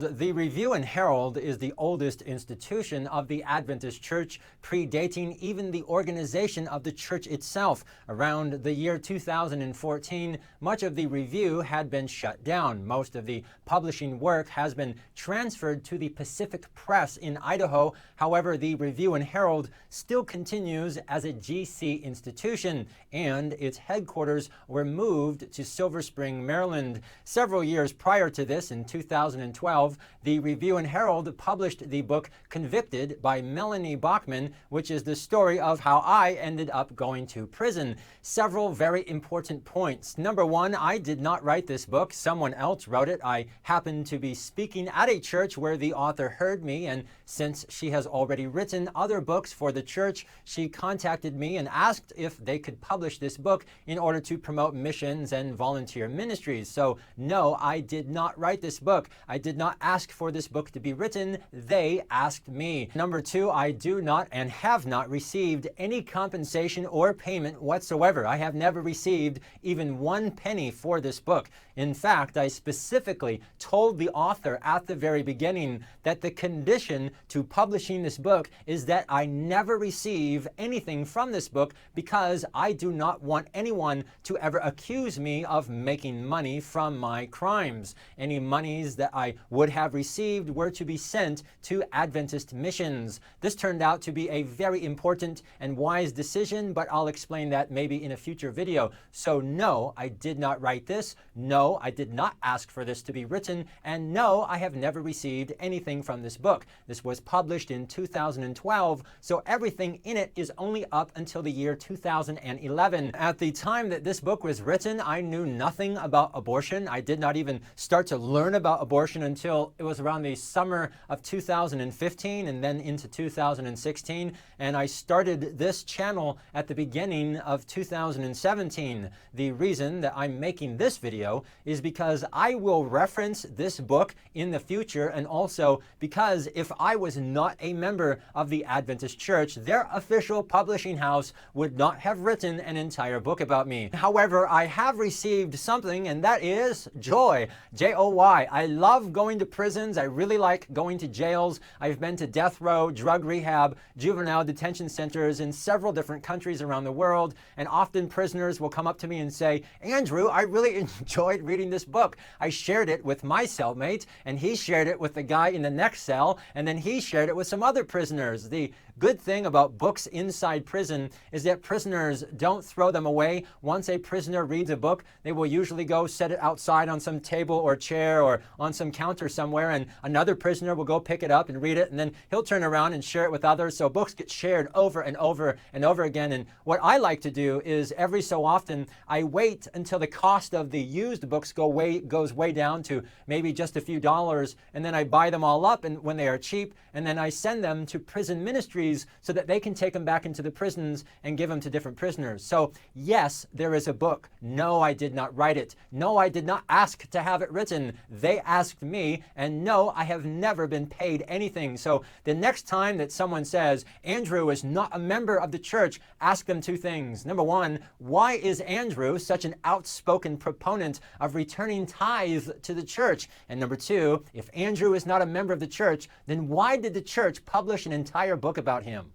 The Review and Herald is the oldest institution of the Adventist Church, predating even the organization of the church itself. Around the year 2014, much of the Review had been shut down. Most of the publishing work has been transferred to the Pacific Press in Idaho. However, the Review and Herald still continues as a GC institution, and its headquarters were moved to Silver Spring, Maryland. Several years prior to this, in 2012, the Review and Herald published the book Convicted by Melanie Bachman, which is the story of how I ended up going to prison. Several very important points. Number one, I did not write this book. Someone else wrote it. I happened to be speaking at a church where the author heard me, and since she has already written other books for the church, she contacted me and asked if they could publish this book in order to promote missions and volunteer ministries. So no, I did not write this book. I did not ask for this book to be written. They asked me. Number two, I do not and have not received any compensation or payment whatsoever. I have never received even 1 penny for this book. In fact, I specifically told the author at the very beginning that the condition to publishing this book is that I never receive anything from this book, because I do not want anyone to ever accuse me of making money from my crimes. Any monies that I would have received were to be sent to Adventist missions. This turned out to be a very important and wise decision, but I'll explain that maybe in a future video. So no, I did not write this. No, I did not ask for this to be written. And no, I have never received anything from this book. This was published in 2012, so everything in it is only up until the year 2011. At the time that this book was written, I knew nothing about abortion. I did not even start to learn about abortion until it was around the summer of 2015 and then into 2016. And I started this channel at the beginning of 2017. The reason that I'm making this video is because I will reference this book in the future, and also because if I was not a member of the Adventist Church, their official publishing house would not have written an entire book about me. However, I have received something, and that is joy. J-O-Y. I love going to prisons. I really like going to jails. I've been to death row, drug rehab, juvenile detention centers in several different countries around the world, and often prisoners will come up to me and say, "Andrew, I really enjoyed reading this book. I shared it with my cellmate, and he shared it with the guy in the next cell, and then he shared it with some other prisoners." The good thing about books inside prison is that prisoners don't throw them away. Once a prisoner reads a book, they will usually go set it outside on some table or chair or on some counter somewhere, and another prisoner will go pick it up and read it, and then he'll turn around and share it with others. So books get shared over and over and over again. And what I like to do is every so often I wait until the cost of the used books goes way down to maybe just a few dollars, and then I buy them all up and when they are cheap, and then I send them to prison ministries so that they can take them back into the prisons and give them to different prisoners. So yes, there is a book. No, I did not write it. No, I did not ask to have it written. They asked me, and no, I have never been paid anything. So the next time that someone says, "Andrew is not a member of the church," ask them two things. Number one, why is Andrew such an outspoken proponent of returning tithe to the church? And number two, if Andrew is not a member of the church, then why did the church publish an entire book about him?